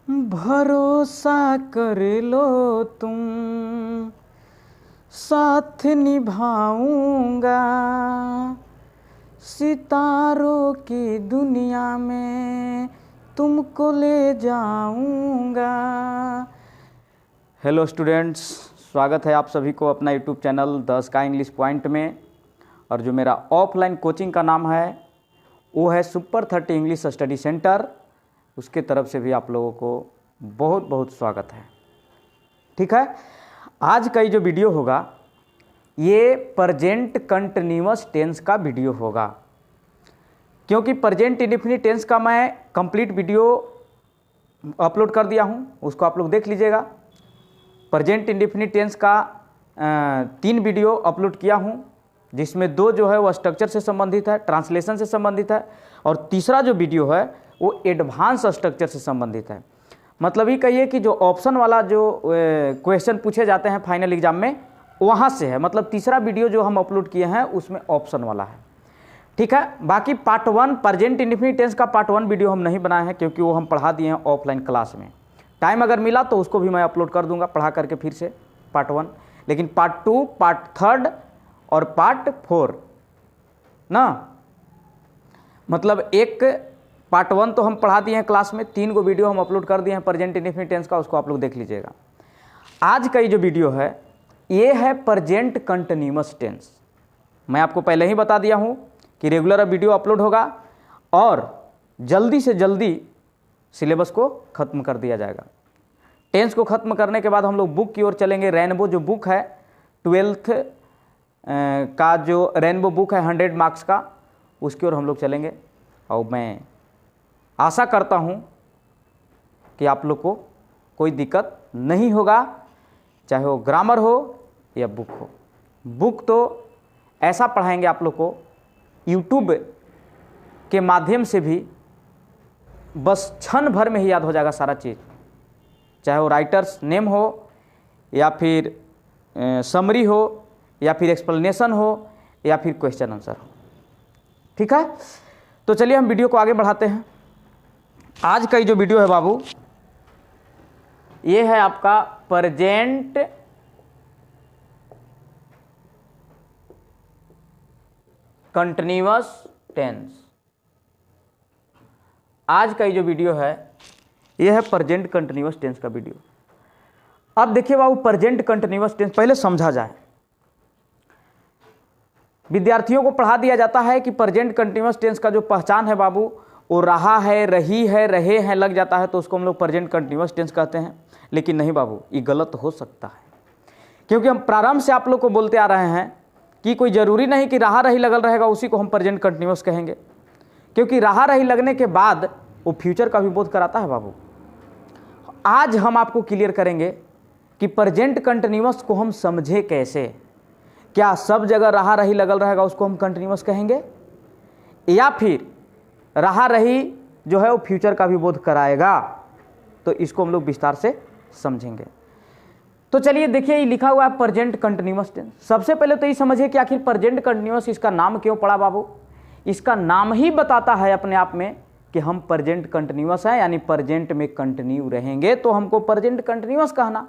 भरोसा कर लो तुम, साथ निभाऊंगा, सितारों की दुनिया में तुमको ले जाऊंगा। हेलो स्टूडेंट्स, स्वागत है आप सभी को अपना YouTube channel the sky English point में। और जो मेरा ऑफलाइन कोचिंग का नाम है वो है सुपर 30 इंग्लिश स्टडी सेंटर, उसके तरफ से भी आप लोगों को बहुत बहुत स्वागत है। ठीक है, आज का ये जो वीडियो होगा ये प्रेजेंट कंटिन्यूअस टेंस का वीडियो होगा, क्योंकि प्रेजेंट इंडेफिनिट टेंस का मैं कंप्लीट वीडियो अपलोड कर दिया हूँ, उसको आप लोग देख लीजिएगा। प्रेजेंट इंडेफिनिट टेंस का 3 वीडियो अपलोड किया हूँ, जिसमें 2 जो है वो स्ट्रक्चर से संबंधित है, ट्रांसलेशन से संबंधित है, और तीसरा जो वीडियो है वो एडवांस स्ट्रक्चर से संबंधित है। मतलब ये कहिए कि जो ऑप्शन वाला जो क्वेश्चन पूछे जाते हैं फाइनल एग्जाम में वहाँ से है। मतलब तीसरा वीडियो जो हम अपलोड किए हैं उसमें ऑप्शन वाला है। ठीक है, बाकी पार्ट 1 प्रेजेंट इंडेफिनिट टेंस का पार्ट 1 वीडियो हम नहीं बनाए हैं, क्योंकि वो हम पढ़ा दिए हैं ऑफलाइन क्लास में। टाइम अगर मिला तो उसको भी मैं अपलोड कर दूंगा पढ़ा करके फिर से पार्ट 1। लेकिन पार्ट 2, पार्ट 3 और पार्ट 4 ना, मतलब एक पार्ट 1 तो हम पढ़ा दिए हैं क्लास में, 3 गो वीडियो हम अपलोड कर दिए हैं प्रेजेंट इंडेफिनिट टेंस का, उसको आप लोग देख लीजिएगा। आज का ये जो वीडियो है ये है प्रेजेंट कंटिन्यूअस टेंस। मैं आपको पहले ही बता दिया हूँ कि रेगुलर वीडियो अपलोड होगा और जल्दी से जल्दी सिलेबस को ख़त्म कर दिया जाएगा। टेंस को ख़त्म करने के बाद हम लोग बुक की ओर चलेंगे। रेनबो जो बुक है 12th का जो रेनबो बुक है 100 मार्क्स का, उसकी ओर हम लोग चलेंगे। और मैं आशा करता हूँ कि आप लोग को कोई दिक्कत नहीं होगा, चाहे वो ग्रामर हो या बुक हो। बुक तो ऐसा पढ़ाएंगे आप लोग को यूट्यूब के माध्यम से भी बस क्षण भर में ही याद हो जाएगा सारा चीज़, चाहे वो राइटर्स नेम हो या फिर समरी हो या फिर एक्सप्लेनेशन हो या फिर क्वेश्चन आंसर हो। ठीक है, तो चलिए हम वीडियो को आगे बढ़ाते हैं। आज का ये जो वीडियो है बाबू, ये है आपका प्रेजेंट कंटिन्यूअस टेंस। आज का ये जो वीडियो है ये है प्रेजेंट कंटिन्यूअस टेंस का वीडियो। अब देखिए बाबू, प्रेजेंट कंटिन्यूअस टेंस पहले समझा जाए। विद्यार्थियों को पढ़ा दिया जाता है कि प्रेजेंट कंटिन्यूअस टेंस का जो पहचान है बाबू वो रहा है, रही है, रहे हैं लग जाता है तो उसको हम लोग प्रेजेंट कंटिन्यूअस टेंस कहते हैं। लेकिन नहीं बाबू, ये गलत हो सकता है, क्योंकि हम प्रारंभ से आप लोग को बोलते आ रहे हैं कि कोई ज़रूरी नहीं कि रहा रही लगल रहेगा उसी को हम प्रेजेंट कंटिन्यूअस कहेंगे, क्योंकि रहा रही लगने के बाद वो फ्यूचर का भी बोध कराता है बाबू। आज हम आपको क्लियर करेंगे कि प्रेजेंट कंटिन्यूअस को हम समझे कैसे। क्या सब जगह रहा रही लगल रहेगा उसको हम कंटिन्यूअस कहेंगे, या फिर रहा रही जो है वो फ्यूचर का भी बोध कराएगा? तो इसको हम लोग विस्तार से समझेंगे। तो चलिए देखिए, ये लिखा हुआ है प्रेजेंट कंटिन्यूअस टेंस। सबसे पहले तो ये समझिए कि आखिर प्रेजेंट कंटिन्यूअस इसका नाम क्यों पड़ा बाबू। इसका नाम ही बताता है अपने आप में कि हम प्रेजेंट कंटिन्यूअस है, यानी प्रेजेंट में कंटिन्यू रहेंगे तो हमको प्रेजेंट कंटिन्यूअस कहना।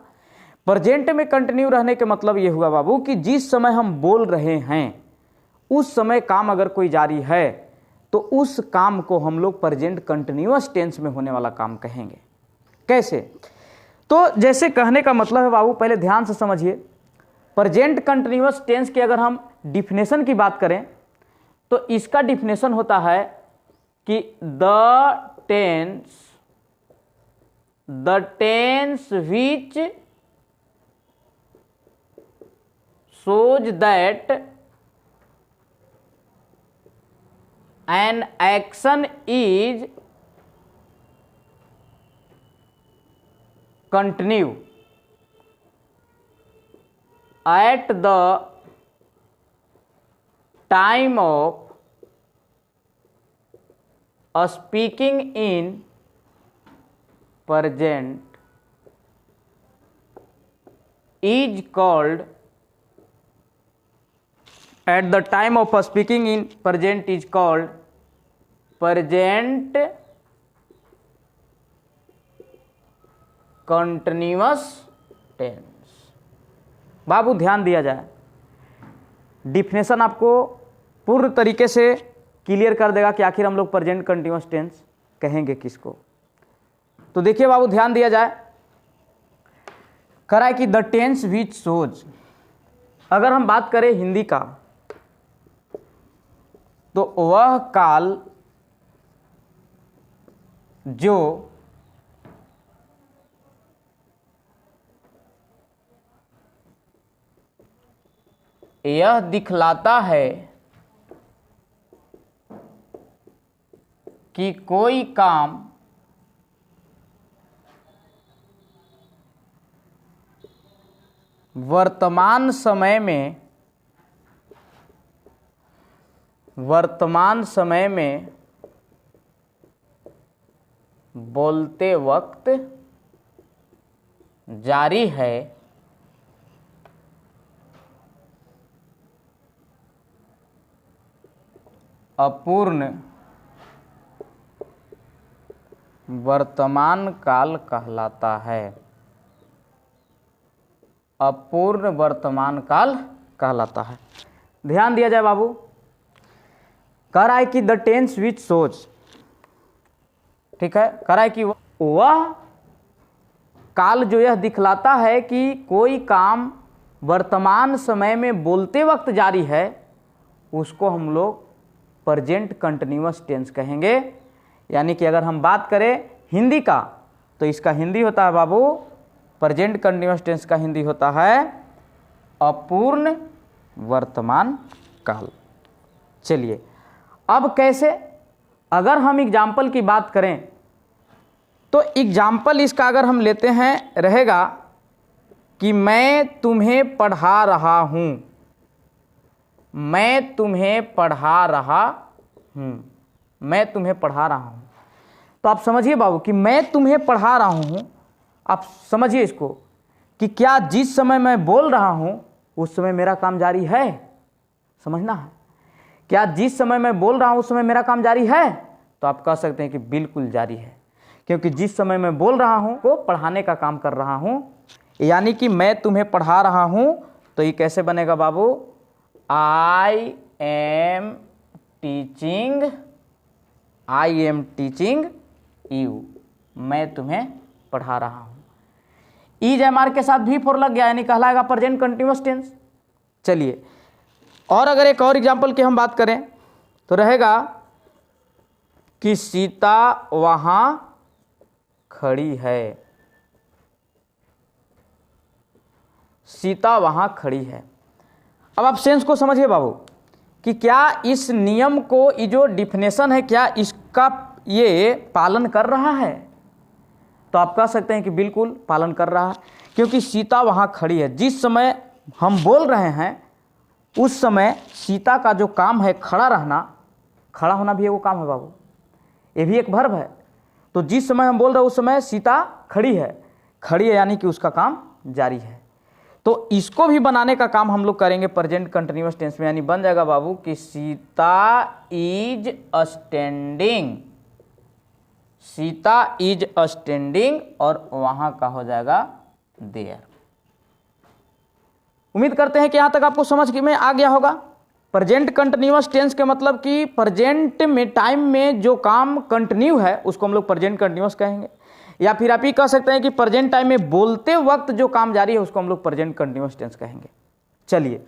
प्रेजेंट में कंटिन्यू रहने के मतलब ये हुआ बाबू कि जिस समय हम बोल रहे हैं उस समय काम अगर कोई जारी है तो उस काम को हम लोग प्रेजेंट कंटिन्यूअस टेंस में होने वाला काम कहेंगे। कैसे? तो जैसे कहने का मतलब है बाबू, पहले ध्यान से समझिए। प्रेजेंट कंटिन्यूअस टेंस की अगर हम डिफिनेशन की बात करें तो इसका डिफिनेशन होता है कि the tense which shows that an action is continue at the time of speaking in present is called at the time of speaking in present is called present continuous tense. बाबू ध्यान दिया जाए, definition आपको पूर्ण तरीके से clear कर देगा कि आखिर हम लोग प्रेजेंट कंटिन्यूअस टेंस कहेंगे किसको। तो देखिए बाबू ध्यान दिया जाए, करा है कि द टेंस विच शोज, अगर हम बात करें हिंदी का तो वह काल जो यह दिखलाता है कि कोई काम वर्तमान समय में बोलते वक्त जारी है, अपूर्ण वर्तमान काल कहलाता है। अपूर्ण वर्तमान काल कहलाता है। ध्यान दिया जाए बाबू, कह रहा है कि द टेंस विच शोज, ठीक है, कह रहा है कि वह काल जो यह दिखलाता है कि कोई काम वर्तमान समय में बोलते वक्त जारी है, उसको हम लोग प्रेजेंट कंटिन्यूअस टेंस कहेंगे। यानी कि अगर हम बात करें हिंदी का तो इसका हिंदी होता है बाबू, प्रेजेंट कंटिन्यूअस टेंस का हिंदी होता है अपूर्ण वर्तमान काल। चलिए अब कैसे, अगर हम एग्जाम्पल की बात करें तो एग्जाम्पल इसका अगर हम लेते हैं रहेगा कि मैं तुम्हें पढ़ा रहा हूं, मैं तुम्हें पढ़ा रहा हूं, मैं तुम्हें पढ़ा रहा हूं। तो आप समझिए बाबू कि मैं तुम्हें पढ़ा रहा हूं, आप समझिए इसको कि क्या जिस समय मैं बोल रहा हूं उस समय मेरा काम जारी है, समझना है, क्या जिस समय मैं बोल रहा हूं उस समय मेरा काम जारी है? तो आप कह सकते हैं कि बिल्कुल जारी है, क्योंकि जिस समय मैं बोल रहा हूं वो पढ़ाने का काम कर रहा हूं। यानी कि मैं तुम्हें पढ़ा रहा हूं, तो ये कैसे बनेगा बाबू, आई एम टीचिंग यू, मैं तुम्हें पढ़ा रहा हूं। इज एम आर के साथ भी फोर लग गया, यानी कहलाएगा प्रेजेंट कंटिन्यूअस टेंस। चलिए और अगर एक और एग्जांपल की हम बात करें तो रहेगा कि सीता वहां खड़ी है, सीता वहां खड़ी है। अब आप सेंस को समझिए बाबू कि क्या इस नियम को, ये जो डिफिनेशन है, क्या इसका ये पालन कर रहा है? तो आप कह सकते हैं कि बिल्कुल पालन कर रहा है, क्योंकि सीता वहां खड़ी है। जिस समय हम बोल रहे हैं उस समय सीता का जो काम है खड़ा रहना, खड़ा होना भी वो काम है बाबू, ये भी एक वर्ब है। तो जिस समय हम बोल रहे हैं उस समय सीता खड़ी है, खड़ी है यानी कि उसका काम जारी है। तो इसको भी बनाने का काम हम लोग करेंगे प्रेजेंट कंटिन्यूअस टेंस में, यानी बन जाएगा बाबू कि Sita is standing, Sita is standing, और वहां का हो जाएगा देयर। उम्मीद करते हैं कि यहां तक आपको समझ में आ गया होगा। प्रेजेंट कंटिन्यूअस टेंस के मतलब कि प्रेजेंट में, टाइम में जो काम कंटिन्यू है उसको हम लोग प्रेजेंट कंटिन्यूअस कहेंगे, या फिर आप ये कह सकते हैं कि प्रेजेंट टाइम में बोलते वक्त जो काम जारी है उसको हम लोग प्रेजेंट कंटिन्यूअस टेंस कहेंगे। चलिए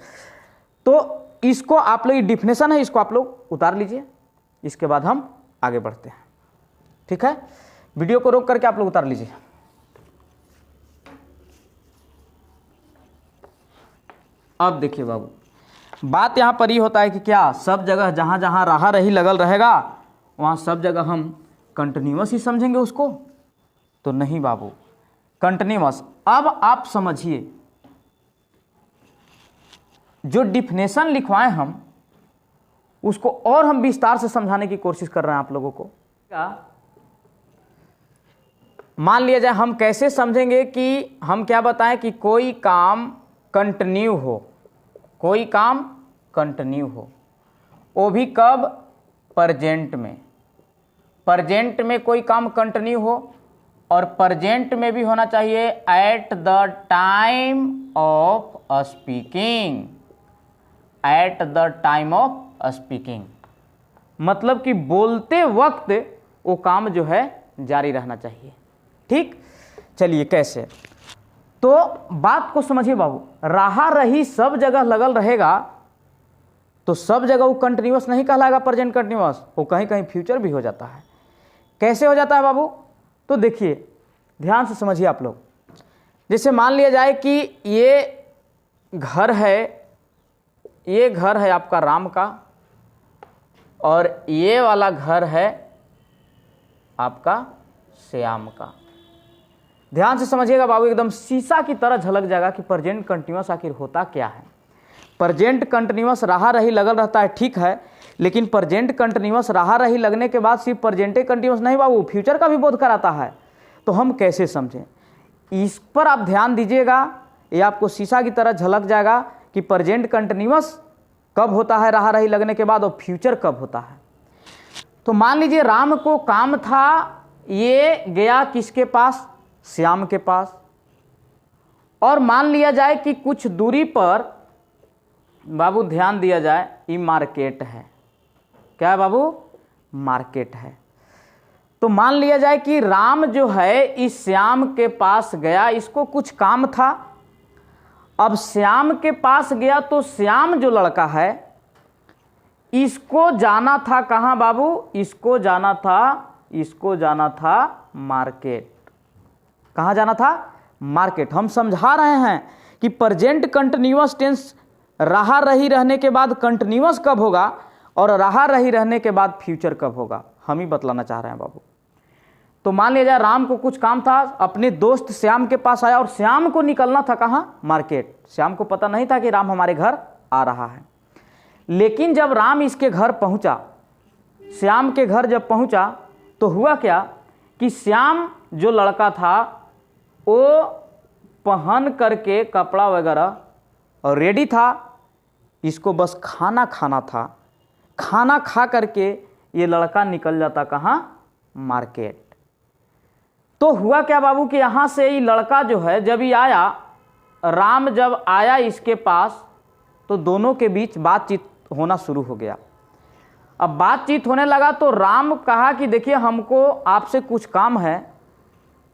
तो इसको आप लोग, डिफिनेशन है, इसको आप लोग उतार लीजिए, इसके बाद हम आगे बढ़ते हैं, ठीक है। वीडियो को रोक करके आप लोग उतार लीजिए। अब देखिए बाबू, बात यहां पर ही होता है कि क्या सब जगह जहां जहां रहा रही लगल रहेगा वहां सब जगह हम कंटिन्यूअस ही समझेंगे उसको? तो नहीं बाबू, कंटिन्यूअस। अब आप समझिए, जो डिफिनेशन लिखवाए हम उसको और हम विस्तार से समझाने की कोशिश कर रहे हैं आप लोगों को। मान लिया जाए, हम कैसे समझेंगे कि हम क्या बताएं कि कोई काम कंटिन्यू हो, कोई काम कंटिन्यू हो, वो भी कब? प्रेजेंट में। प्रेजेंट में कोई काम कंटिन्यू हो और प्रेजेंट में भी होना चाहिए at the time of speaking, at the time of speaking, मतलब कि बोलते वक्त वो काम जो है जारी रहना चाहिए। ठीक, चलिए कैसे, तो बात को समझिए बाबू, रहा रही सब जगह लगल रहेगा तो सब जगह वो कंटिन्यूअस नहीं कहलाएगा प्रेजेंट कंटिन्यूअस, वो कहीं कहीं फ्यूचर भी हो जाता है। कैसे हो जाता है बाबू, तो देखिए ध्यान से समझिए आप लोग। जैसे मान लिया जाए कि ये घर है, ये घर है आपका राम का, और ये वाला घर है आपका श्याम का। ध्यान से समझिएगा बाबू, एकदम शीशा की तरह झलक जाएगा कि प्रेजेंट कंटिन्यूअस आखिर होता क्या है। प्रेजेंट कंटिन्यूअस रहा रही लगल रहता है, ठीक है, लेकिन प्रेजेंट कंटिन्यूअस रहा रही लगने के बाद सिर्फ प्रेजेंटे कंटिन्यूअस नहीं बाबू, फ्यूचर का भी बोध कराता है। तो हम कैसे समझें, इस पर आप ध्यान दीजिएगा, ये आपको शीशा की तरह झलक जाएगा कि प्रेजेंट कंटिन्यूअस कब होता है रहा रही लगने के बाद और फ्यूचर कब होता है। तो मान लीजिए राम को काम था, ये गया किसके पास, श्याम के पास, और मान लिया जाए कि कुछ दूरी पर बाबू ध्यान दिया जाए, ये मार्केट है। क्या है बाबू, मार्केट है। तो मान लिया जाए कि राम जो है इस श्याम के पास गया, इसको कुछ काम था। अब श्याम के पास गया तो श्याम जो लड़का है इसको जाना था कहाँ बाबू, इसको जाना था मार्केट। कहाँ जाना था, मार्केट। हम समझा रहे हैं कि प्रेजेंट कंटिन्यूअस टेंस रहा रही रहने के बाद कंटिन्यूअस कब होगा और रहा रही रहने के बाद फ्यूचर कब होगा, हम ही बतलाना चाह रहे हैं बाबू। तो मान लिया जाए राम को कुछ काम था, अपने दोस्त श्याम के पास आया और श्याम को निकलना था कहाँ, मार्केट। श्याम को पता नहीं था कि राम हमारे घर आ रहा है, लेकिन जब राम इसके घर पहुंचा, श्याम के घर जब पहुंचा तो हुआ क्या कि श्याम जो लड़का था वो पहन करके कपड़ा वगैरह और रेडी था, इसको बस खाना खाना था। खाना खा करके ये लड़का निकल जाता कहाँ, मार्केट। तो हुआ क्या बाबू कि यहाँ से ये लड़का जो है जब ये आया, राम जब आया इसके पास तो दोनों के बीच बातचीत होना शुरू हो गया। अब बातचीत होने लगा तो राम कहा कि देखिए हमको आपसे कुछ काम है,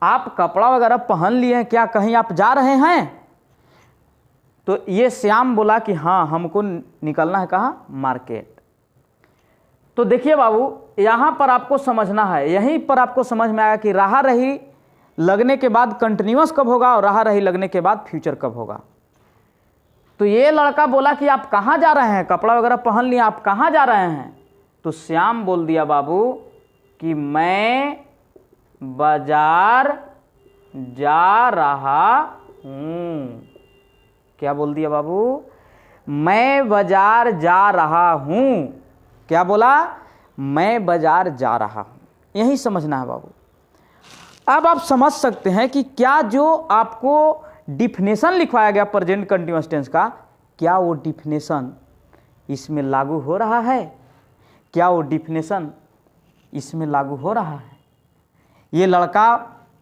आप कपड़ा वगैरह पहन लिए हैं क्या, कहीं आप जा रहे हैं। तो ये श्याम बोला कि हाँ हमको निकलना है कहाँ, मार्केट। तो देखिए बाबू यहाँ पर आपको समझना है, यहीं पर आपको समझ में आया कि रहा रही लगने के बाद कंटिन्यूअस कब होगा और रहा रही लगने के बाद फ्यूचर कब होगा। तो ये लड़का बोला कि आप कहाँ जा रहे हैं, कपड़ा वगैरह पहन लिए, आप कहाँ जा रहे हैं। तो श्याम बोल दिया बाबू कि मैं बाजार जा रहा हूँ। क्या बोल दिया बाबू, मैं बाजार जा रहा हूँ। क्या बोला, मैं बाजार जा रहा हूँ। यही समझना है बाबू। अब आप समझ सकते हैं कि क्या जो आपको डिफिनेशन लिखवाया गया प्रेजेंट कंटिन्यूअस टेंस का, क्या वो डिफिनेशन इसमें लागू हो रहा है, क्या वो डिफिनेशन इसमें लागू हो रहा है। ये लड़का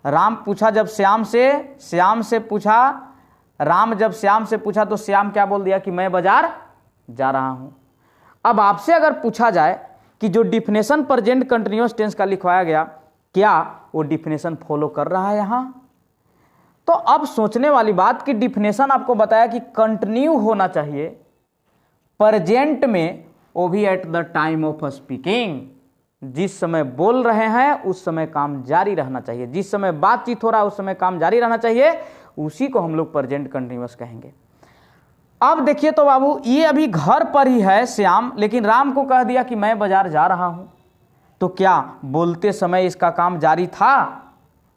राम पूछा जब श्याम से पूछा, राम जब श्याम से पूछा तो श्याम क्या बोल दिया कि मैं बाजार जा रहा हूं। अब आपसे अगर पूछा जाए कि जो डिफिनेशन प्रेजेंट कंटिन्यूअस टेंस का लिखवाया गया, क्या वो डिफिनेशन फॉलो कर रहा है यहां। तो अब सोचने वाली बात कि डिफिनेशन आपको बताया कि कंटिन्यू होना चाहिए प्रेजेंट में, वो भी at the time of speaking. जिस समय बोल रहे हैं उस समय काम जारी रहना चाहिए, जिस समय बातचीत हो रहा है उस समय काम जारी रहना चाहिए, उसी को हम लोग प्रेजेंट कंटिन्यूअस कहेंगे। अब देखिए तो बाबू ये अभी घर पर ही है श्याम, लेकिन राम को कह दिया कि मैं बाजार जा रहा हूं। तो क्या बोलते समय इसका काम जारी था,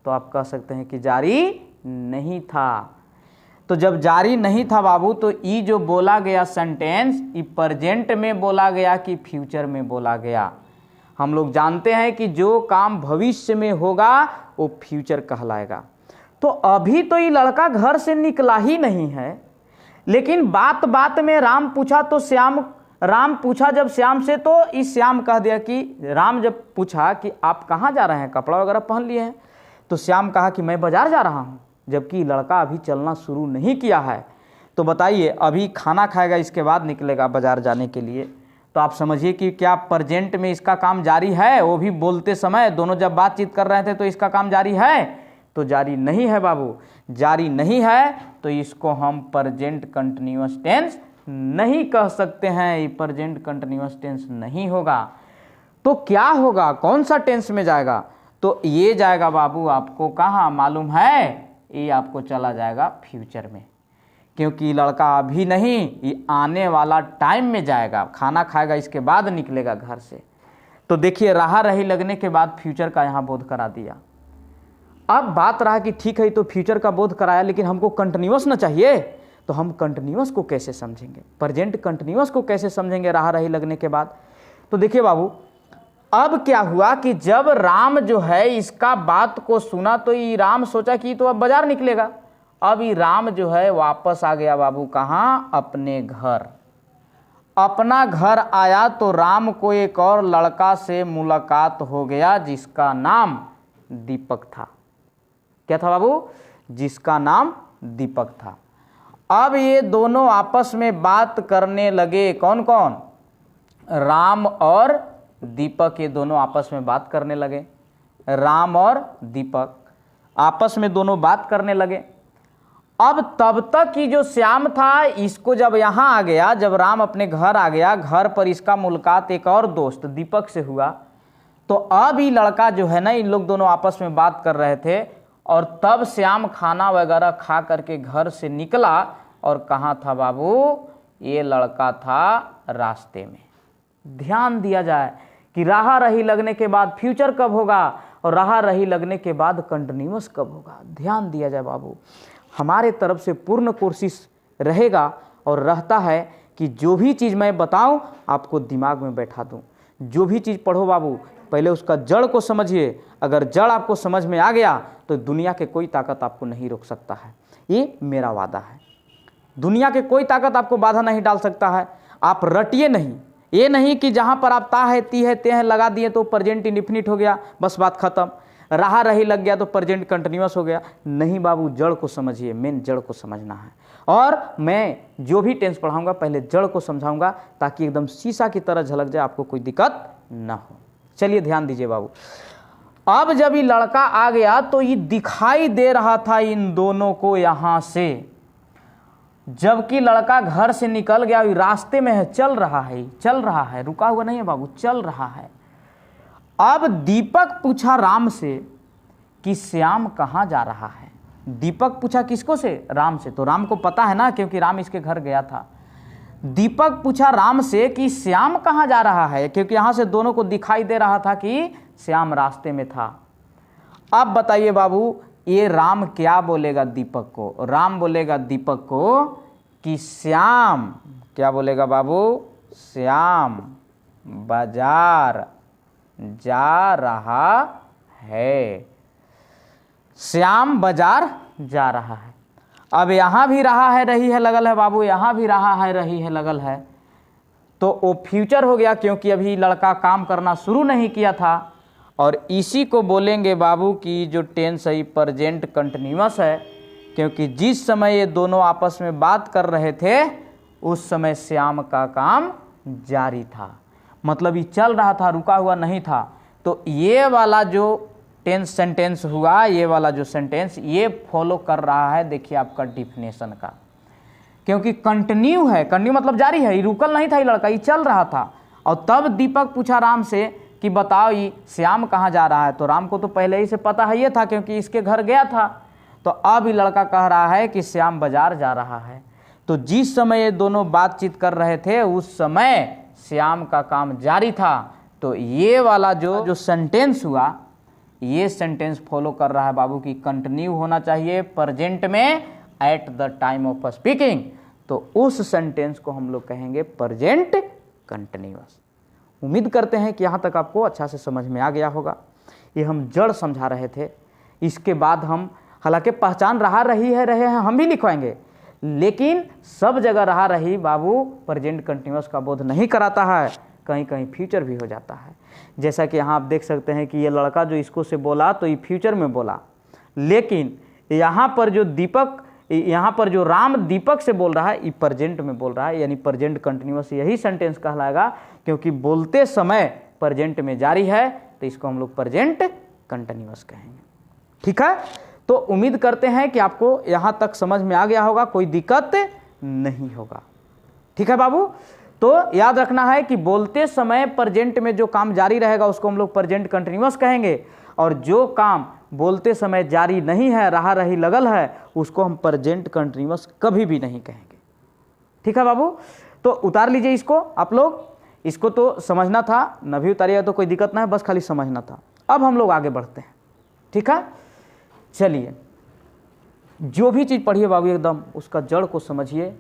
तो आप कह सकते हैं कि जारी नहीं था। तो जब जारी नहीं था बाबू तो ये जो बोला गया सेंटेंस, ये प्रेजेंट में बोला गया कि फ्यूचर में बोला गया। हम लोग जानते हैं कि जो काम भविष्य में होगा वो फ्यूचर कहलाएगा। तो अभी तो ये लड़का घर से निकला ही नहीं है, लेकिन बात बात में राम पूछा तो राम पूछा जब श्याम से, तो इस श्याम कह दिया कि राम जब पूछा कि आप कहाँ जा रहे हैं, कपड़ा वगैरह पहन लिए हैं, तो श्याम कहा कि मैं बाजार जा रहा हूँ, जबकि लड़का अभी चलना शुरू नहीं किया है। तो बताइए, अभी खाना खाएगा, इसके बाद निकलेगा बाजार जाने के लिए। तो आप समझिए कि क्या प्रेजेंट में इसका काम जारी है? वो भी बोलते समय, दोनों जब बातचीत कर रहे थे तो इसका काम जारी है? तो जारी नहीं है बाबू, जारी नहीं है, तो इसको हम प्रेजेंट कंटिन्यूअस टेंस नहीं कह सकते हैं। ये प्रेजेंट कंटिन्यूअस टेंस नहीं होगा। तो क्या होगा, कौन सा टेंस में जाएगा? तो ये जाएगा बाबू आपको कहाँ मालूम है? ये आपको चला जाएगा फ्यूचर में, क्योंकि लड़का अभी नहीं, ये आने वाला टाइम में जाएगा। खाना खाएगा, इसके बाद निकलेगा घर से। तो देखिए, रहा रही लगने के बाद फ्यूचर का यहाँ बोध करा दिया। अब बात रहा कि ठीक है, तो फ्यूचर का बोध कराया, लेकिन हमको कंटिन्यूअस ना चाहिए, तो हम कंटिन्यूअस को कैसे समझेंगे, प्रेजेंट कंटिन्यूअस को कैसे समझेंगे रहा रही लगने के बाद? तो देखिए बाबू, अब क्या हुआ कि जब राम जो है इसका बात को सुना, तो ये राम सोचा कि तो अब बाजार निकलेगा। अब ये राम जो है वापस आ गया बाबू, कहाँ? अपने घर। अपना घर आया तो राम को एक और लड़का से मुलाकात हो गया, जिसका नाम दीपक था। क्या था बाबू? जिसका नाम दीपक था। अब ये दोनों आपस में बात करने लगे। कौन कौन? राम और दीपक, ये दोनों आपस में बात करने लगे। राम और दीपक आपस में दोनों बात करने लगे। अब तब तक की जो श्याम था, इसको जब यहाँ आ गया, जब राम अपने घर आ गया, घर पर इसका मुलाकात एक और दोस्त दीपक से हुआ। तो अब ये लड़का जो है ना, इन लोग दोनों आपस में बात कर रहे थे, और तब श्याम खाना वगैरह खा करके घर से निकला। और कहाँ था बाबू? ये लड़का था रास्ते में। ध्यान दिया जाए कि रहा रही लगने के बाद फ्यूचर कब होगा और रहा रही लगने के बाद कंटिन्यूअस कब होगा। ध्यान दिया जाए बाबू, हमारे तरफ से पूर्ण कोशिश रहेगा और रहता है कि जो भी चीज़ मैं बताऊं आपको दिमाग में बैठा दूं। जो भी चीज़ पढ़ो बाबू, पहले उसका जड़ को समझिए। अगर जड़ आपको समझ में आ गया तो दुनिया के कोई ताकत आपको नहीं रोक सकता है। ये मेरा वादा है। दुनिया के कोई ताकत आपको बाधा नहीं डाल सकता है। आप रटिए नहीं, ये नहीं कि जहाँ पर आप ता है ती है ते है लगा दिए तो प्रेजेंट इंडिफिनिट हो गया, बस बात खत्म। रहा रही लग गया तो प्रेजेंट कंटिन्यूअस हो गया। नहीं बाबू, जड़ को समझिए, मेन जड़ को समझना है। और मैं जो भी टेंस पढ़ाऊंगा पहले जड़ को समझाऊंगा, ताकि एकदम शीशा की तरह झलक जाए, आपको कोई दिक्कत ना हो। चलिए ध्यान दीजिए बाबू। अब जब ये लड़का आ गया तो ये दिखाई दे रहा था इन दोनों को यहाँ से, जबकि लड़का घर से निकल गया, रास्ते में है, चल रहा है, रुका हुआ नहीं है बाबू, चल रहा है। अब दीपक पूछा राम से कि श्याम कहाँ जा रहा है। दीपक पूछा किसको से? राम से। तो राम को पता है ना, क्योंकि राम इसके घर गया था। दीपक पूछा राम से कि श्याम कहाँ जा रहा है, क्योंकि यहाँ से दोनों को दिखाई दे रहा था कि श्याम रास्ते में था। अब बताइए बाबू, ये राम क्या बोलेगा दीपक को? राम बोलेगा दीपक को कि श्याम, क्या बोलेगा बाबू? श्याम बाजार जा रहा है। श्याम बाजार जा रहा है। अब यहाँ भी रहा है रही है लगल है बाबू, यहाँ भी रहा है रही है लगल है, तो वो फ्यूचर हो गया, क्योंकि अभी लड़का काम करना शुरू नहीं किया था। और इसी को बोलेंगे बाबू कि जो टेंस है प्रेजेंट कंटिन्यूअस है, क्योंकि जिस समय ये दोनों आपस में बात कर रहे थे उस समय श्याम का काम जारी था, मतलब ये चल रहा था, रुका हुआ नहीं था। तो ये वाला जो टेंस सेंटेंस हुआ, ये वाला जो सेंटेंस ये फॉलो कर रहा है, देखिए आपका डिफिनेशन का, क्योंकि कंटिन्यू है। कंटिन्यू मतलब जारी है, ये रुकल नहीं था, ये लड़का ये चल रहा था। और तब दीपक पूछा राम से कि बताओ ये श्याम कहाँ जा रहा है। तो राम को तो पहले ही से पता है ये था, क्योंकि इसके घर गया था। तो अब ये लड़का कह रहा है कि श्याम बाजार जा रहा है। तो जिस समय ये दोनों बातचीत कर रहे थे उस समय श्याम का काम जारी था। तो ये वाला जो सेंटेंस हुआ, ये सेंटेंस फॉलो कर रहा है बाबू की कंटिन्यू होना चाहिए प्रेजेंट में at the time of speaking. तो उस सेंटेंस को हम लोग कहेंगे प्रेजेंट कंटिन्यूअस। उम्मीद करते हैं कि यहाँ तक आपको अच्छा से समझ में आ गया होगा। ये हम जड़ समझा रहे थे। इसके बाद हम हालांकि पहचान रहा रही है रहे हैं हम भी लिखवाएंगे, लेकिन सब जगह रहा रही बाबू प्रेजेंट कंटिन्यूअस का बोध नहीं कराता है, कहीं कहीं फ्यूचर भी हो जाता है। जैसा कि यहाँ आप देख सकते हैं कि ये लड़का जो इसको से बोला तो ये फ्यूचर में बोला, लेकिन यहाँ पर जो दीपक, यहाँ पर जो राम दीपक से बोल रहा है ये प्रेजेंट में बोल रहा है, यानी प्रेजेंट कंटिन्यूअस यही सेंटेंस कहलाएगा, क्योंकि बोलते समय प्रेजेंट में जारी है, तो इसको हम लोग प्रेजेंट कंटिन्यूअस कहेंगे। ठीक है, तो उम्मीद करते हैं कि आपको यहाँ तक समझ में आ गया होगा, कोई दिक्कत नहीं होगा। ठीक है बाबू, तो याद रखना है कि बोलते समय प्रेजेंट में जो काम जारी रहेगा उसको हम लोग प्रेजेंट कंटिन्यूअस कहेंगे, और जो काम बोलते समय जारी नहीं है, रहा रही लगल है, उसको हम प्रेजेंट कंटिन्यूअस कभी भी नहीं कहेंगे। ठीक है बाबू, तो उतार लीजिए इसको आप लोग, इसको तो समझना था, न भी उतारिएगा तो कोई दिक्कत ना है, बस खाली समझना था। अब हम लोग आगे बढ़ते हैं। ठीक है, चलिए, जो भी चीज़ पढ़िए बाबू एकदम उसका जड़ को समझिए।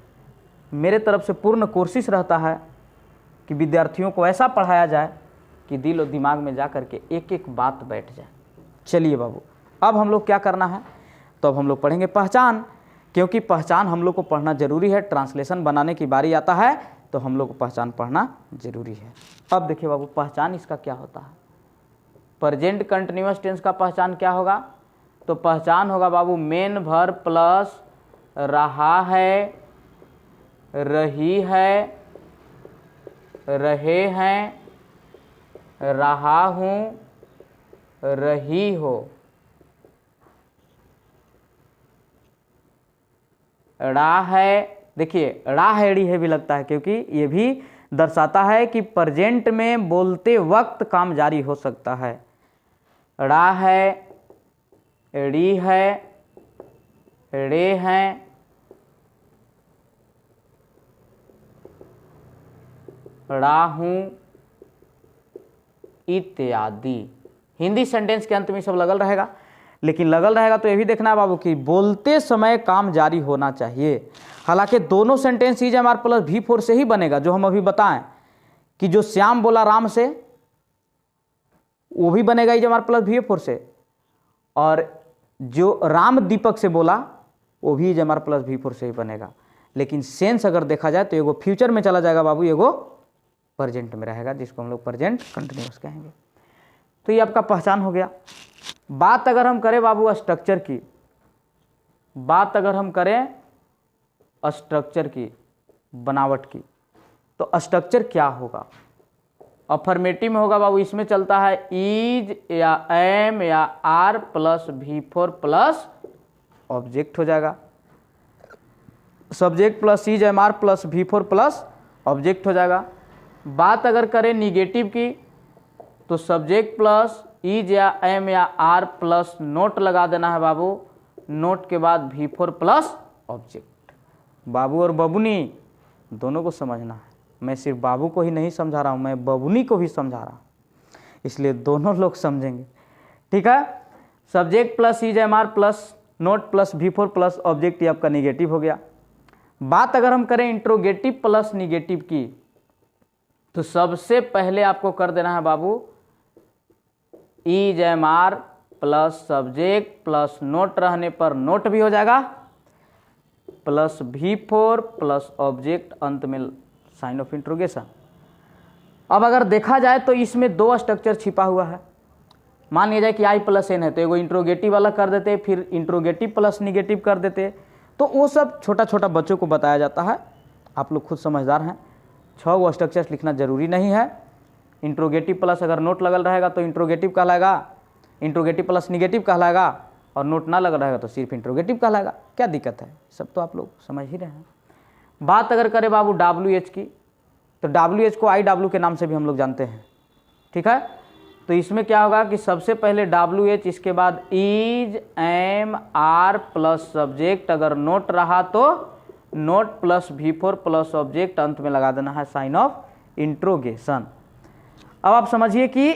मेरे तरफ से पूर्ण कोशिश रहता है कि विद्यार्थियों को ऐसा पढ़ाया जाए कि दिल और दिमाग में जा कर के एक एक बात बैठ जाए। चलिए बाबू, अब हम लोग क्या करना है, तो अब हम लोग पढ़ेंगे पहचान, क्योंकि पहचान हम लोग को पढ़ना जरूरी है। ट्रांसलेशन बनाने की बारी आता है तो हम लोग को पहचान पढ़ना जरूरी है। अब देखिए बाबू, पहचान इसका क्या होता है। प्रेजेंट कंटिन्यूअस टेंस का पहचान क्या होगा, तो पहचान होगा बाबू मेन वर्ब प्लस रहा है, रही है, रहे हैं, रहा हूँ, रही हो। ड़ा है, देखिए ड़ा है ड़ी है भी लगता है, क्योंकि ये भी दर्शाता है कि प्रेजेंट में बोलते वक्त काम जारी हो सकता है। ड़ा है, ड़ी है, रे हैं, ड़ा हूं इत्यादि। हिंदी सेंटेंस के अंत में सब लगल रहेगा, लेकिन लगल रहेगा तो ये भी देखना है बाबू कि बोलते समय काम जारी होना चाहिए। हालांकि दोनों सेंटेंस EJMR प्लस V4 से ही बनेगा, जो हम अभी बताएं कि जो श्याम बोला राम से वो भी बनेगा EJMR प्लस V4 से, और जो राम दीपक से बोला वो भी EJMR प्लस V4 से ही बनेगा। लेकिन सेंस अगर देखा जाए तो एगो फ्यूचर में चला जाएगा बाबू, एगो प्रेजेंट में रहेगा, जिसको हम लोग प्रेजेंट कंटिन्यूअस कहेंगे। तो ये आपका पहचान हो गया। बात अगर हम करें बाबू स्ट्रक्चर की, बात अगर हम करें स्ट्रक्चर की, बनावट की, तो स्ट्रक्चर क्या होगा। अफर्मेटिव में होगा बाबू, इसमें चलता है इज या एम या are plus V4 plus object हो जाएगा। Subject plus is am are plus V4 plus object हो जाएगा। बात अगर करें निगेटिव की, तो सब्जेक्ट प्लस इज या एम या आर प्लस नोट लगा देना है बाबू, नोट के बाद V4 प्लस ऑब्जेक्ट। बाबू और बबुनी दोनों को समझना है, मैं सिर्फ बाबू को ही नहीं समझा रहा हूँ, मैं बबुनी को भी समझा रहा हूँ, इसलिए दोनों लोग समझेंगे। ठीक है, subject plus is am are plus not plus V4 plus object, ये आपका निगेटिव हो गया। बात अगर हम करें इंट्रोगेटिव प्लस निगेटिव की, तो सबसे पहले आपको कर देना है बाबू is am are plus subject plus not रहने पर नोट भी हो जाएगा, प्लस V4 प्लस ऑब्जेक्ट, अंत में साइन ऑफ इंट्रोगेशन। अब अगर देखा जाए तो इसमें दो स्ट्रक्चर छिपा हुआ है। मान लिया जाए कि I प्लस N है, तो एगो इंट्रोगेटिव वाला कर देते, फिर इंट्रोगेटिव प्लस निगेटिव कर देते, तो वो सब छोटा छोटा बच्चों को बताया जाता है। आप लोग खुद समझदार हैं, 6 गो स्ट्रक्चर्स लिखना जरूरी नहीं है। इंट्रोगेटिव प्लस अगर नोट लगल रहेगा तो इंट्रोगेटिव कहलाएगा, इंट्रोगेटिव प्लस निगेटिव कहलाएगा, और नोट ना लगल रहेगा तो सिर्फ इंट्रोगेटिव कहलाएगा। क्या दिक्कत है, सब तो आप लोग समझ ही रहे हैं। बात अगर करें बाबू WH की, तो WH को IW के नाम से भी हम लोग जानते हैं। ठीक है, तो इसमें क्या होगा कि सबसे पहले WH, इसके बाद is am are plus subject, अगर नोट रहा तो note plus V4 plus object, अंत में लगा देना है साइन ऑफ इंट्रोगेशन। अब आप समझिए कि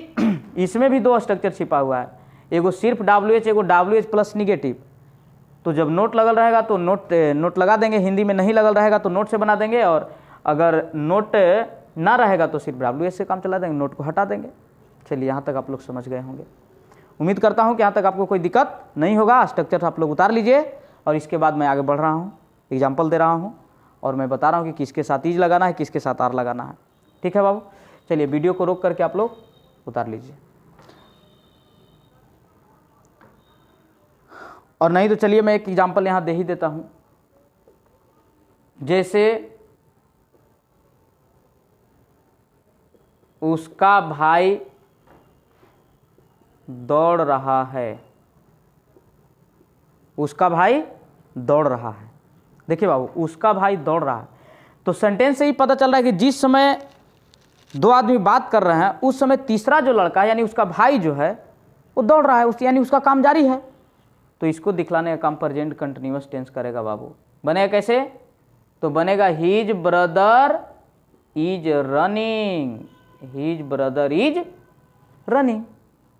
इसमें भी दो स्ट्रक्चर छिपा हुआ है, एगो सिर्फ WH, एगो WH प्लस निगेटिव। तो जब नोट लगल रहेगा तो नोट लगा देंगे, हिंदी में नहीं लगल रहेगा तो नोट से बना देंगे, और अगर नोट ना रहेगा तो सिर्फ WH से काम चला देंगे, नोट को हटा देंगे। चलिए, यहाँ तक आप लोग समझ गए होंगे। उम्मीद करता हूँ कि यहाँ तक आपको कोई दिक्कत नहीं होगा। स्ट्रक्चर आप लोग उतार लीजिए, और इसके बाद मैं आगे बढ़ रहा हूँ, एग्जाम्पल दे रहा हूँ, और मैं बता रहा हूँ कि किसके साथ इज लगाना है, किसके साथ आर लगाना है। ठीक है बाबू, चलिए वीडियो को रोक करके आप लोग उतार लीजिए। और नहीं तो चलिए मैं एक एग्जांपल यहाँ दे ही देता हूँ। जैसे उसका भाई दौड़ रहा है, उसका भाई दौड़ रहा है। देखिए बाबू, उसका भाई दौड़ रहा है, तो सेंटेंस से ही पता चल रहा है कि जिस समय दो आदमी बात कर रहे हैं उस समय तीसरा जो लड़का यानी उसका भाई जो है वो दौड़ रहा है, यानी उसका काम जारी है। तो इसको दिखलाने का काम प्रेजेंट कंटिन्यूअस टेंस करेगा बाबू। बनेगा कैसे? तो बनेगा his brother is running, his brother is running,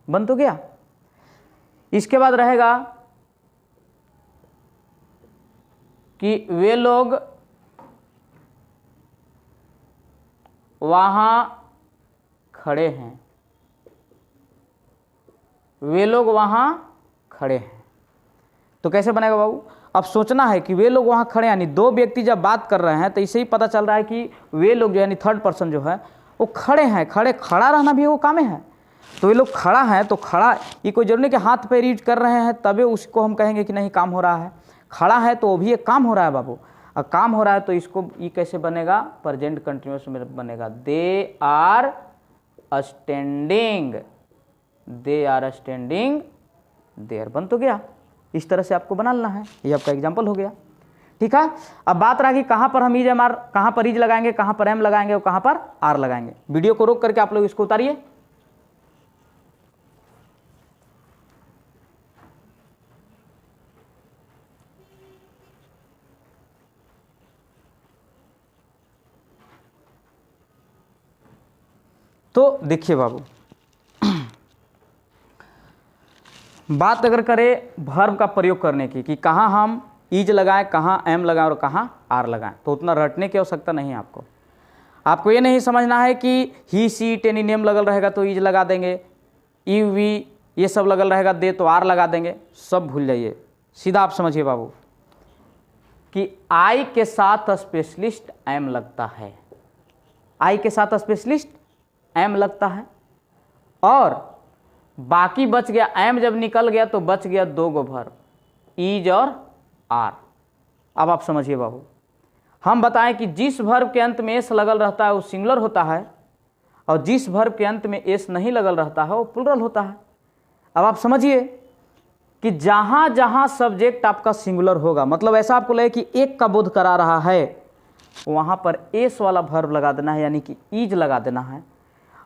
बन तो गया। इसके बाद रहेगा कि वे लोग वहां खड़े हैं, वे लोग वहां खड़े हैं। तो कैसे बनेगा बाबू? अब सोचना है कि वे लोग वहां खड़े, यानी दो व्यक्ति जब बात कर रहे हैं तो इससे ही पता चल रहा है कि वे लोग जो यानी थर्ड पर्सन जो है वो खड़े हैं। खड़ा रहना भी वो काम है। तो वे लोग खड़ा है, तो खड़ा ये कोई जरूरी नहीं कि हाथ पैर यूज कर रहे हैं तभी उसको हम कहेंगे कि नहीं काम हो रहा है। खड़ा है तो वो भी एक काम हो रहा है बाबू। अब काम हो रहा है तो इसको ये कैसे बनेगा? प्रेजेंट कंटिन्यूअस में बनेगा they are standing, they are standing there, बन तो गया। इस तरह से आपको बना लेना है। ये आपका एग्जाम्पल हो गया। ठीक है। अब बात रहा कि कहाँ पर हम इज एम आर, कहाँ पर इज लगाएंगे, कहाँ पर एम लगाएंगे और कहाँ पर आर लगाएंगे। वीडियो को रोक करके आप लोग इसको उतारिए। तो देखिए बाबू, बात अगर करें वर्ब का प्रयोग करने की कि कहाँ हम इज लगाएं, कहाँ एम लगाएं और कहाँ आर लगाएं, तो उतना रटने की आवश्यकता नहीं है आपको। आपको ये नहीं समझना है कि ही सी इट एनी नेम लगल रहेगा तो इज लगा देंगे, यू वी ये सब लगल रहेगा दे तो आर लगा देंगे, सब भूल जाइए। सीधा आप समझिए बाबू कि आई के साथ स्पेशलिस्ट एम लगता है, आई के साथ स्पेशलिस्ट एम लगता है, और बाकी बच गया एम जब निकल गया तो बच गया दो गो वर्ब इज और आर। अब आप समझिए बाबू, हम बताएं कि जिस वर्ब के अंत में एस लगल रहता है वो सिंगुलर होता है और जिस वर्ब के अंत में एस नहीं लगल रहता है वो प्लूरल होता है। अब आप समझिए कि जहां जहां सब्जेक्ट आपका सिंगुलर होगा, मतलब ऐसा आपको लगे कि एक का बोध करा रहा है, वहां पर एस वाला वर्ब लगा देना है यानी कि इज लगा देना है।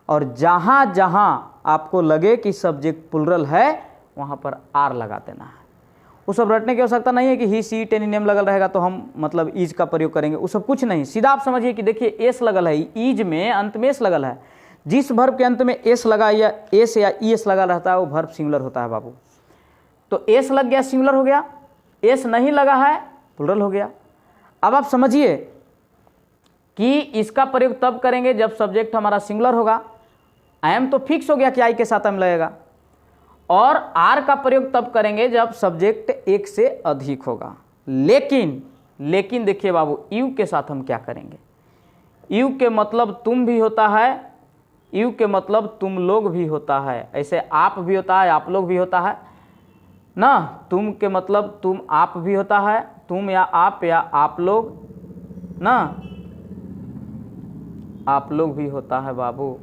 और जहां जहां आपको लगे कि सब्जेक्ट प्लूरल है वहां पर आर लगा देना है। वो सब रटने की आवश्यकता नहीं है कि ही सी इट एनी नेम लगल रहेगा तो हम मतलब इज का प्रयोग करेंगे, वो सब कुछ नहीं। सीधा आप समझिए कि देखिए एस लगल है, इज में अंत में एस लगल है। जिस वर्ब के अंत में एस लगा या एस या ई एस लगा रहता है वो वर्ब सिंगुलर होता है बाबू। तो एस लग गया सिंगुलर हो गया, एस नहीं लगा है प्लूरल हो गया। अब आप समझिए कि इसका प्रयोग तब करेंगे जब सब्जेक्ट हमारा सिंगुलर होगा। एम तो फिक्स हो गया कि आई के साथ एम लगेगा, और आर का प्रयोग तब करेंगे जब सब्जेक्ट एक से अधिक होगा। लेकिन देखिए बाबू, यू के साथ हम क्या करेंगे? यू के मतलब तुम भी होता है, यू के मतलब तुम लोग भी होता है, ऐसे आप भी होता है, आप लोग भी होता है ना। तुम के मतलब तुम आप भी होता है, तुम या आप लोग ना, आप लोग भी होता है बाबू।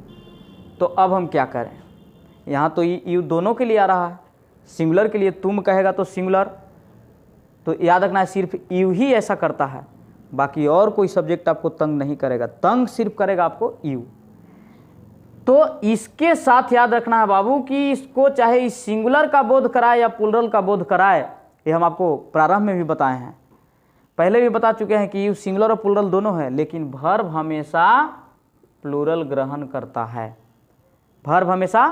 तो अब हम क्या करें? यहाँ तो यू दोनों के लिए आ रहा है, सिंगुलर के लिए तुम कहेगा तो सिंगुलर, तो याद रखना है सिर्फ यू ही ऐसा करता है, बाकी और कोई सब्जेक्ट आपको तंग नहीं करेगा, तंग सिर्फ करेगा आपको यू। तो इसके साथ याद रखना है बाबू कि इसको चाहे इस सिंगुलर का बोध कराए या प्लूरल का बोध कराए, ये हम आपको प्रारंभ में भी बताए हैं, पहले भी बता चुके हैं कि यू सिंगुलर और प्लूरल दोनों है, लेकिन वर्ब हमेशा प्लूरल ग्रहण करता है। वर्ब हमेशा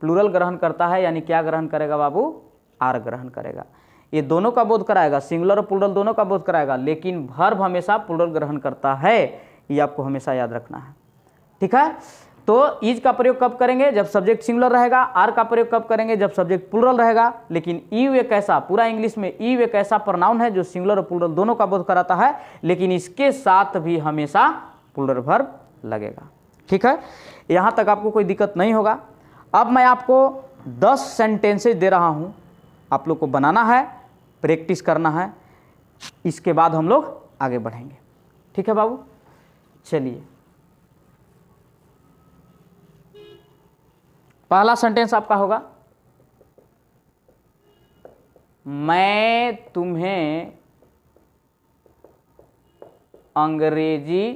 प्लूरल ग्रहण करता है, यानी क्या ग्रहण करेगा बाबू? आर ग्रहण करेगा। ये दोनों का बोध कराएगा, सिंगुलर और प्लूरल दोनों का बोध कराएगा, लेकिन वर्ब हमेशा प्लूरल ग्रहण करता है, ये आपको हमेशा याद रखना है। ठीक है। तो इज का प्रयोग कब करेंगे? जब सब्जेक्ट सिंगुलर रहेगा। आर का प्रयोग कब करेंगे? जब सब्जेक्ट प्लूरल रहेगा। लेकिन यू एक ऐसा, पूरा इंग्लिश में यू एक ऐसा प्रोनाउन है जो सिंगुलर और प्लूरल दोनों का बोध कराता है, लेकिन इसके साथ भी हमेशा प्लूरल वर्ब लगेगा। ठीक है, यहाँ तक आपको कोई दिक्कत नहीं होगा। अब मैं आपको 10 सेंटेंसेज दे रहा हूँ, आप लोग को बनाना है प्रैक्टिस करना है, इसके बाद हम लोग आगे बढ़ेंगे। ठीक है बाबू, चलिए पहला सेंटेंस आपका होगा, मैं तुम्हें अंग्रेजी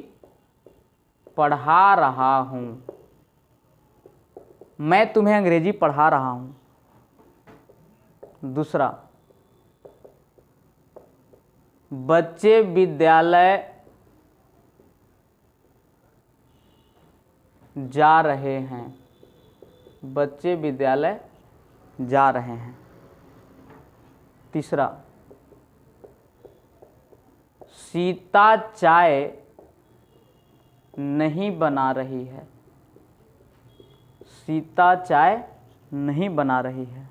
पढ़ा रहा हूं। मैं तुम्हें अंग्रेजी पढ़ा रहा हूं। दूसरा, बच्चे विद्यालय जा रहे हैं। बच्चे विद्यालय जा रहे हैं। तीसरा, सीता चाय नहीं बना रही है। सीता चाय नहीं बना रही है।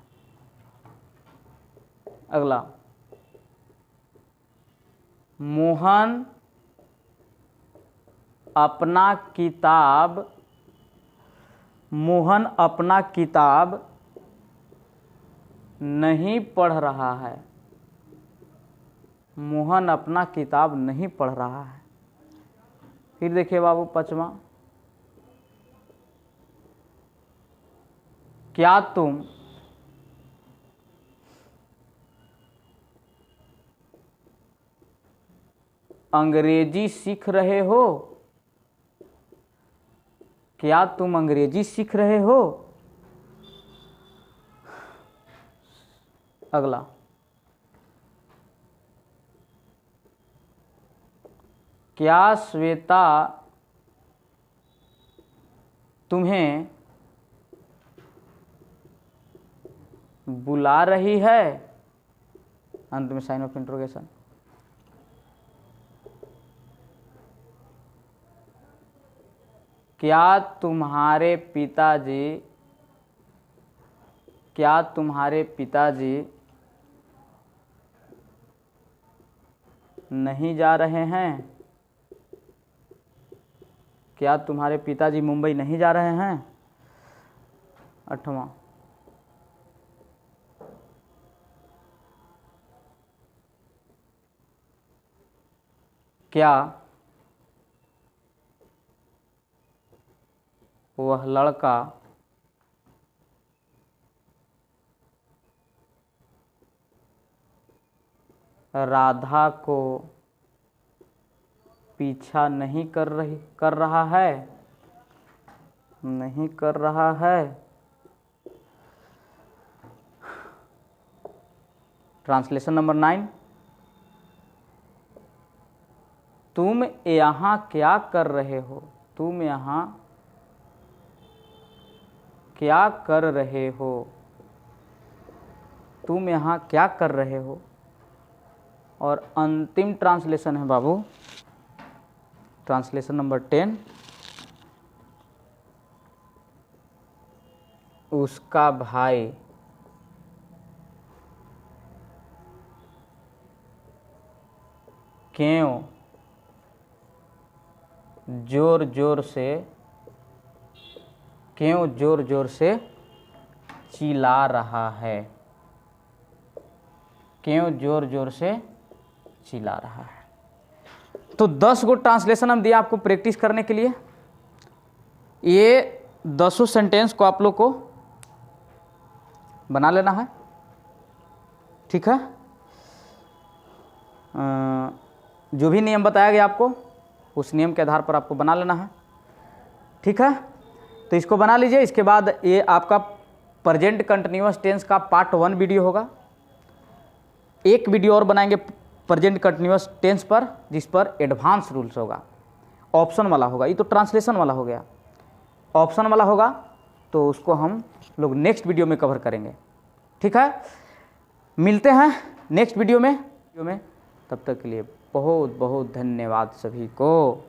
अगला, मोहन अपना किताब नहीं पढ़ रहा है। मोहन अपना किताब नहीं पढ़ रहा है। फिर देखिए बाबू पांचवा, क्या तुम अंग्रेजी सीख रहे हो? क्या तुम अंग्रेजी सीख रहे हो? अगला, क्या श्वेता तुम्हें बुला रही है? अंत में साइन ऑफ इंट्रोगेशन। क्या तुम्हारे पिताजी नहीं जा रहे हैं? क्या तुम्हारे पिताजी मुंबई नहीं जा रहे हैं? आठवां, क्या वह लड़का राधा को पीछा नहीं कर रहा है? नहीं कर रहा है। ट्रांसलेशन नंबर 9, तुम यहाँ क्या कर रहे हो? तुम यहाँ क्या कर रहे हो? तुम यहाँ क्या कर रहे हो? और अंतिम ट्रांसलेशन है बाबू, ट्रांसलेशन नंबर 10, उसका भाई क्यों जोर जोर से चिल्ला रहा है? क्यों जोर जोर से चिल्ला रहा है? तो 10 गो ट्रांसलेशन हम दिया आपको प्रैक्टिस करने के लिए। ये 10 सेंटेंस को आप लोग को बना लेना है। ठीक है, जो भी नियम बताया गया आपको उस नियम के आधार पर आपको बना लेना है। ठीक है, तो इसको बना लीजिए। इसके बाद ये आपका प्रेजेंट कंटिन्यूअस टेंस का पार्ट 1 वीडियो होगा। एक वीडियो और बनाएंगे प्रेजेंट कंटिन्यूअस टेंस पर, जिस पर एडवांस रूल्स होगा, ऑप्शन वाला होगा। ये तो ट्रांसलेशन वाला हो गया, ऑप्शन वाला होगा, तो उसको हम लोग नेक्स्ट वीडियो में कवर करेंगे। ठीक है, मिलते हैं नेक्स्ट वीडियो में। तब तक के लिए बहुत बहुत धन्यवाद सभी को।